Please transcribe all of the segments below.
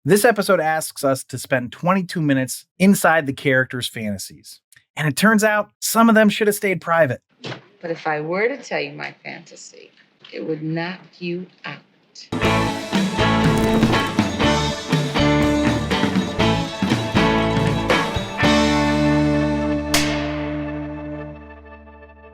This episode asks us to spend 22 minutes inside the characters' fantasies. And it turns out some of them should have stayed private. But if I were to tell you my fantasy, it would knock you out.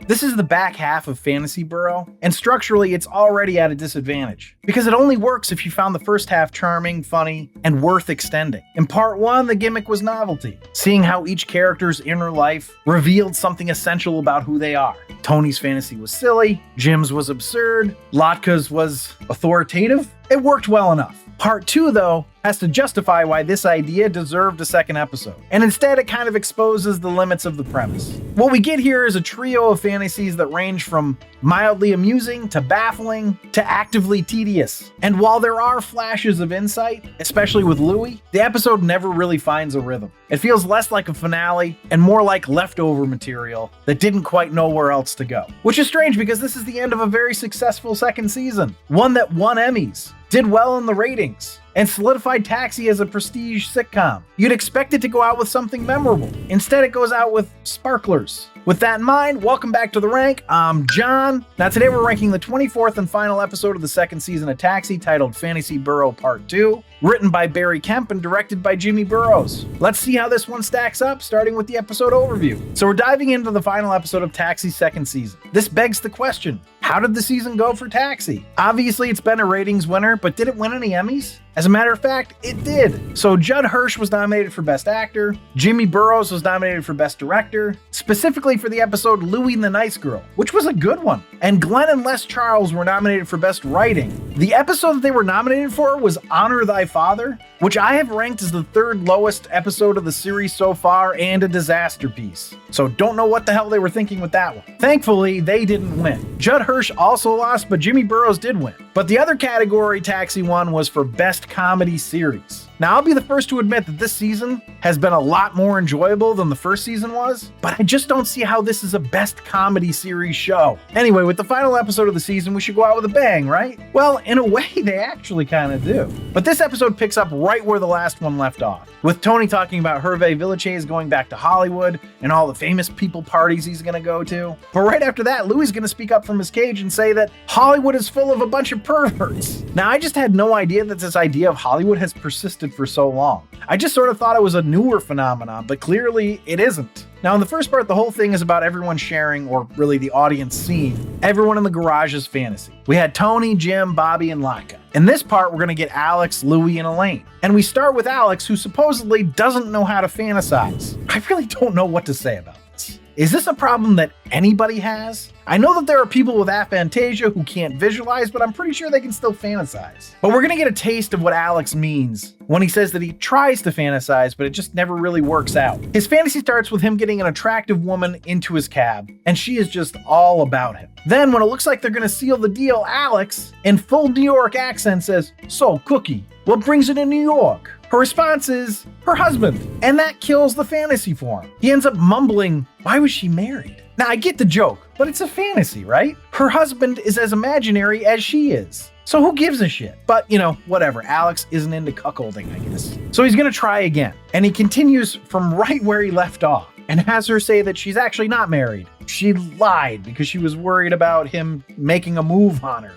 This is the back half of Fantasy Borough, and structurally it's already at a disadvantage, because it only works if you found the first half charming, funny, and worth extending. In part 1, the gimmick was novelty, seeing how each character's inner life revealed something essential about who they are. Tony's fantasy was silly, Jim's was absurd, Latka's was authoritative. It worked well enough. Part 2, though, has to justify why this idea deserved a second episode, and instead it kind of exposes the limits of the premise. What we get here is a trio of fantasies that range from mildly amusing to baffling to actively tedious. And while there are flashes of insight, especially with Louie, the episode never really finds a rhythm. It feels less like a finale and more like leftover material that didn't quite know where else to go. Which is strange because this is the end of a very successful second season, one that won Emmys, did well in the ratings, and solidified Taxi as a prestige sitcom. You'd expect it to go out with something memorable. Instead, it goes out with sparklers. With that in mind, welcome back to The Rank. I'm John. Now today we're ranking the 24th and final episode of the second season of Taxi, titled Fantasy Borough Part 2, written by Barry Kemp and directed by Jimmy Burrows. Let's see how this one stacks up, starting with the episode overview. So we're diving into the final episode of Taxi's second season. This begs the question, how did the season go for Taxi? Obviously, it's been a ratings winner, but did it win any Emmys? As a matter of fact, it did. So Judd Hirsch was nominated for Best Actor, Jimmy Burrows was nominated for Best Director, specifically for the episode Louie and the Nice Girl, which was a good one. And Glenn and Les Charles were nominated for Best Writing. The episode that they were nominated for was Honor Thy Father, which I have ranked as the third lowest episode of the series so far and a disaster piece. So don't know what the hell they were thinking with that one. Thankfully, they didn't win. Judd Hirsch also lost, but Jimmy Burrows did win. But the other category Taxi won was for Best Comedy Series. Now, I'll be the first to admit that this season has been a lot more enjoyable than the first season was, but I just don't see how this is a Best Comedy Series show. Anyway, with the final episode of the season, we should go out with a bang, right? Well, in a way, they actually kind of do. But this episode picks up right where the last one left off, with Tony talking about Hervé Villechaize going back to Hollywood and all the famous people parties he's gonna go to. But right after that, Louie's gonna speak up from his cage and say that Hollywood is full of a bunch of perverts. Now, I just had no idea that this idea of Hollywood has persisted for so long. I just sort of thought it was a newer phenomenon, but clearly it isn't. Now, in the first part, the whole thing is about everyone sharing, or really the audience seeing, everyone in the garage's fantasy. We had Tony, Jim, Bobby, and Latka. In this part, we're going to get Alex, Louie, and Elaine. And we start with Alex, who supposedly doesn't know how to fantasize. I really don't know what to say about this. Is this a problem that anybody has? I know that there are people with aphantasia who can't visualize, but I'm pretty sure they can still fantasize. But we're gonna get a taste of what Alex means when he says that he tries to fantasize, but it just never really works out. His fantasy starts with him getting an attractive woman into his cab, and she is just all about him. Then, when it looks like they're gonna seal the deal, Alex, in full New York accent, says, "So, Cookie, what brings you to New York?" Her response is her husband, and that kills the fantasy for him. He ends up mumbling, "Why was she married?" Now, I get the joke, but it's a fantasy, right? Her husband is as imaginary as she is. So who gives a shit? But, whatever. Alex isn't into cuckolding, I guess. So he's gonna try again. And he continues from right where he left off and has her say that she's actually not married. She lied because she was worried about him making a move on her.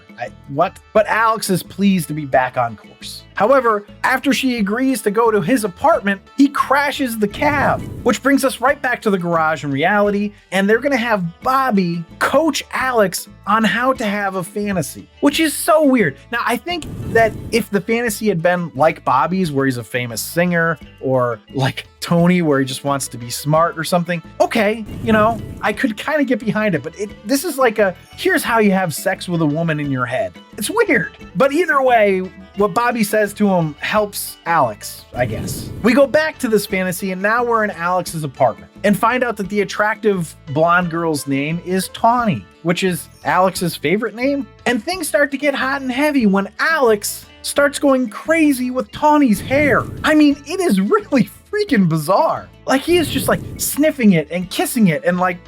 What? But Alex is pleased to be back on course. However, after she agrees to go to his apartment, he crashes the cab, which brings us right back to the garage in reality, and they're gonna have Bobby coach Alex on how to have a fantasy, which is so weird. Now, I think that if the fantasy had been like Bobby's, where he's a famous singer, or like Tony, where he just wants to be smart or something, okay, I could kind of get behind it, but this is like here's how you have sex with a woman in your head. It's weird. But either way, what Bobby says to him helps Alex, I guess. We go back to this fantasy, and now we're in Alex's apartment and find out that the attractive blonde girl's name is Tawny, which is Alex's favorite name. And things start to get hot and heavy when Alex starts going crazy with Tawny's hair. I mean, it is really freaking bizarre. Like, he is just like sniffing it and kissing it and like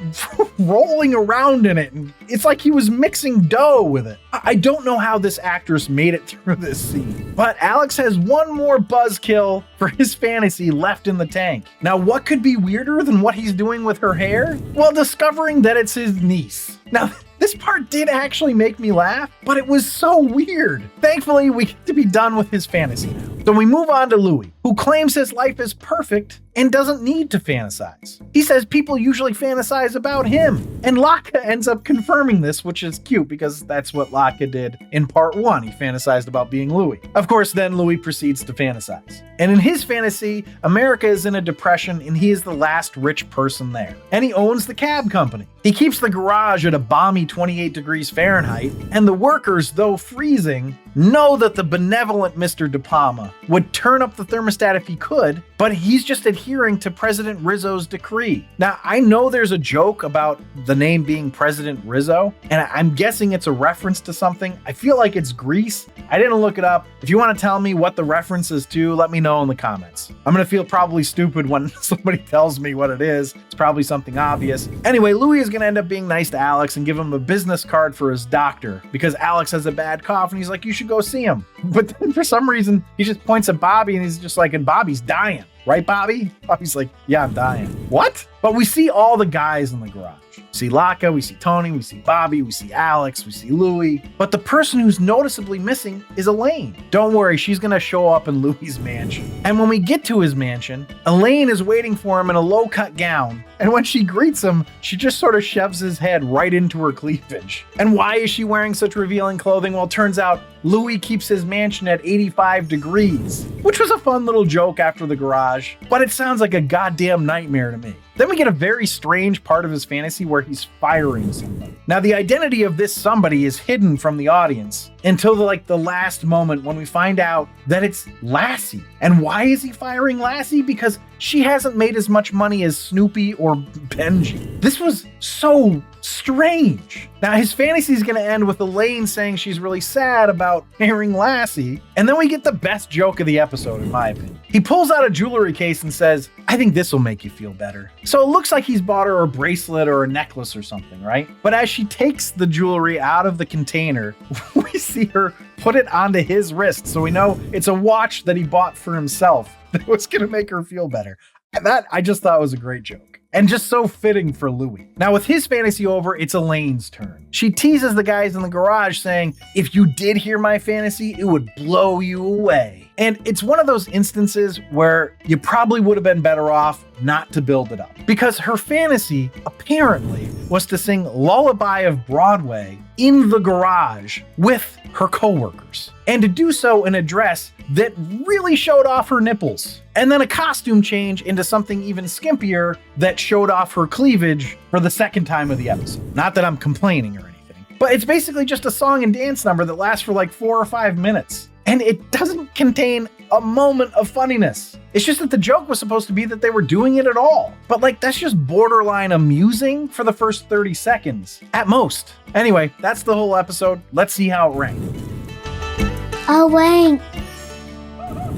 rolling around in it. And it's like he was mixing dough with it. I don't know how this actress made it through this scene. But Alex has one more buzzkill for his fantasy left in the tank. Now, what could be weirder than what he's doing with her hair? Well, discovering that it's his niece. Now, this part did actually make me laugh, but it was so weird. Thankfully, we get to be done with his fantasy. So we move on to Louie, who claims his life is perfect and doesn't need to fantasize. He says people usually fantasize about him, and Laka ends up confirming this, which is cute because that's what Laka did in part 1. He fantasized about being Louie. Of course, then Louie proceeds to fantasize. And in his fantasy, America is in a depression and he is the last rich person there. And he owns the cab company. He keeps the garage at a balmy 28 degrees Fahrenheit, and the workers, though freezing, know that the benevolent Mr. De Palma would turn up the thermostat if he could, but he's just adhering to President Rizzo's decree. Now, I know there's a joke about the name being President Rizzo, and I'm guessing it's a reference to something. I feel like it's Grease. I didn't look it up. If you want to tell me what the reference is to, let me know in the comments. I'm going to feel probably stupid when somebody tells me what it is. It's probably something obvious. Anyway, Louie is going to end up being nice to Alex and give him a business card for his doctor because Alex has a bad cough and he's like, you should go see him. But then for some reason, he just points at Bobby and he's just like, and Bobby's dying. Right, Bobby? Bobby's like, yeah, I'm dying. What? But we see all the guys in the garage. We see Laka, we see Tony, we see Bobby, we see Alex, we see Louie. But the person who's noticeably missing is Elaine. Don't worry, she's gonna show up in Louie's mansion. And when we get to his mansion, Elaine is waiting for him in a low-cut gown. And when she greets him, she just sort of shoves his head right into her cleavage. And why is she wearing such revealing clothing? Well, it turns out Louie keeps his mansion at 85 degrees, which was a fun little joke after the garage, but it sounds like a goddamn nightmare to me. Then we get a very strange part of his fantasy where he's firing somebody. Now, the identity of this somebody is hidden from the audience until the last moment when we find out that it's Lassie. And why is he firing Lassie? Because she hasn't made as much money as Snoopy or Benji. This was so strange. Now, his fantasy is going to end with Elaine saying she's really sad about hiring Lassie, and then we get the best joke of the episode, in my opinion. He pulls out a jewelry case and says, I think this will make you feel better. So it looks like he's bought her a bracelet or a necklace or something, right? But as she takes the jewelry out of the container, we see her put it onto his wrist, so we know it's a watch that he bought for himself that was going to make her feel better. And that I just thought was a great joke. And just so fitting for Louie. Now, with his fantasy over, it's Elaine's turn. She teases the guys in the garage saying, if you did hear my fantasy, it would blow you away. And it's one of those instances where you probably would have been better off not to build it up. Because her fantasy, apparently, was to sing Lullaby of Broadway in the garage with her coworkers. And to do so in a dress that really showed off her nipples. And then a costume change into something even skimpier that showed off her cleavage for the second time of the episode. Not that I'm complaining or anything, but it's basically just a song and dance number that lasts for 4 or 5 minutes. And it doesn't contain a moment of funniness. It's just that the joke was supposed to be that they were doing it at all. But that's just borderline amusing for the first 30 seconds, at most. Anyway, that's the whole episode. Let's see how it ranked. A rank.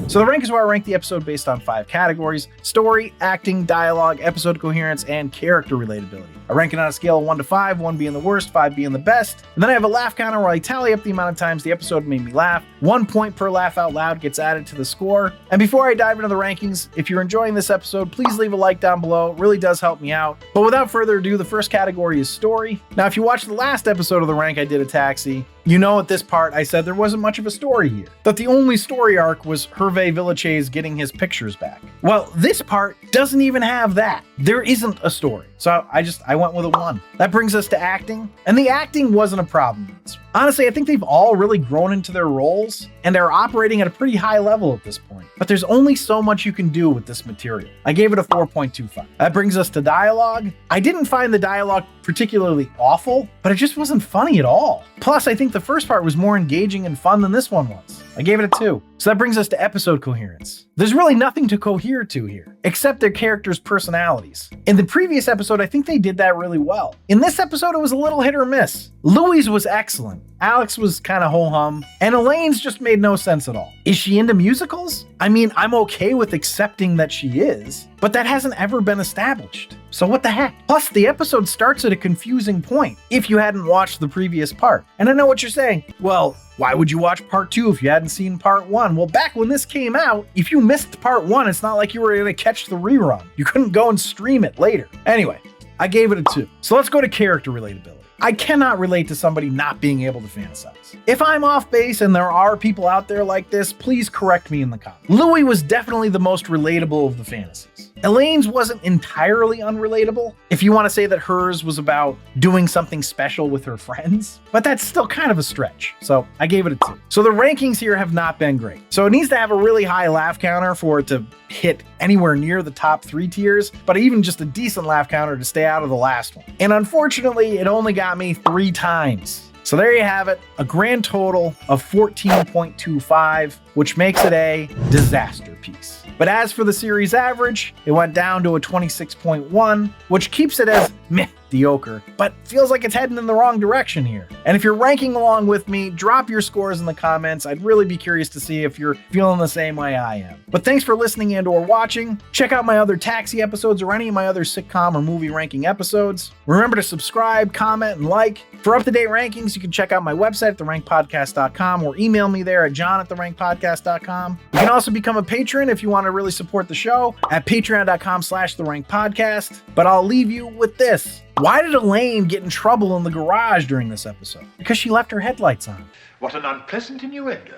So the rank is where I rank the episode based on 5 categories: story, acting, dialogue, episode coherence, and character relatability. I rank it on a scale of 1 to 5, 1 being the worst, 5 being the best. And then I have a laugh counter where I tally up the amount of times the episode made me laugh. 1 point per laugh out loud gets added to the score. And before I dive into the rankings, if you're enjoying this episode, please leave a like down below. It really does help me out. But without further ado, the first category is story. Now, if you watched the last episode of The Rank I did a Taxi, you know at this part I said there wasn't much of a story here. That the only story arc was Hervé Villechaize getting his pictures back. Well, this part doesn't even have that. There isn't a story. So I went with a 1. That brings us to acting. And the acting wasn't a problem. Honestly, I think they've all really grown into their roles and are operating at a pretty high level at this point. But there's only so much you can do with this material. I gave it a 4.25. That brings us to dialogue. I didn't find the dialogue particularly awful, but it just wasn't funny at all. Plus, I think the first part was more engaging and fun than this one was. I gave it a 2. So that brings us to episode coherence. There's really nothing to cohere to here, except their characters' personalities. In the previous episode, I think they did that really well. In this episode, it was a little hit or miss. Louie's was excellent, Alex was kind of ho-hum, and Elaine's just made no sense at all. Is she into musicals? I mean, I'm okay with accepting that she is, but that hasn't ever been established. So what the heck? Plus, the episode starts at a confusing point if you hadn't watched the previous part. And I know what you're saying. Well, why would you watch part 2 if you hadn't seen part 1? Well, back when this came out, if you missed part 1, it's not like you were going to catch the rerun. You couldn't go and stream it later. Anyway, I gave it a 2. So let's go to character relatability. I cannot relate to somebody not being able to fantasize. If I'm off base and there are people out there like this, please correct me in the comments. Louie was definitely the most relatable of the fantasies. Elaine's wasn't entirely unrelatable, if you want to say that hers was about doing something special with her friends, but that's still kind of a stretch, so I gave it a 2. So the rankings here have not been great. So it needs to have a really high laugh counter for it to hit anywhere near the top 3 tiers, but even just a decent laugh counter to stay out of the last one. And unfortunately, it only got me 3 times. So there you have it, a grand total of 14.25, which makes it a disaster piece. But as for the series average, it went down to a 26.1, which keeps it as mediocre, but feels like it's heading in the wrong direction here. And if you're ranking along with me, drop your scores in the comments. I'd really be curious to see if you're feeling the same way I am. But thanks for listening and or watching. Check out my other Taxi episodes or any of my other sitcom or movie ranking episodes. Remember to subscribe, comment, and like. For up-to-date rankings, you can check out my website at therankedpodcast.com or email me there at john@therankedpodcast.com. You can also become a patron if you want to really support the show at patreon.com/therankedpodcast. But I'll leave you with this. Why did Elaine get in trouble in the garage during this episode? Because she left her headlights on. What an unpleasant innuendo.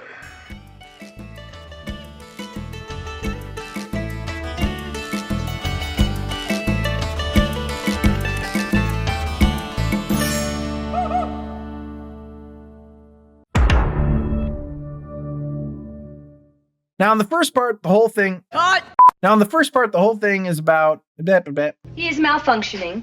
Now, in the first part, the whole thing is about He is malfunctioning.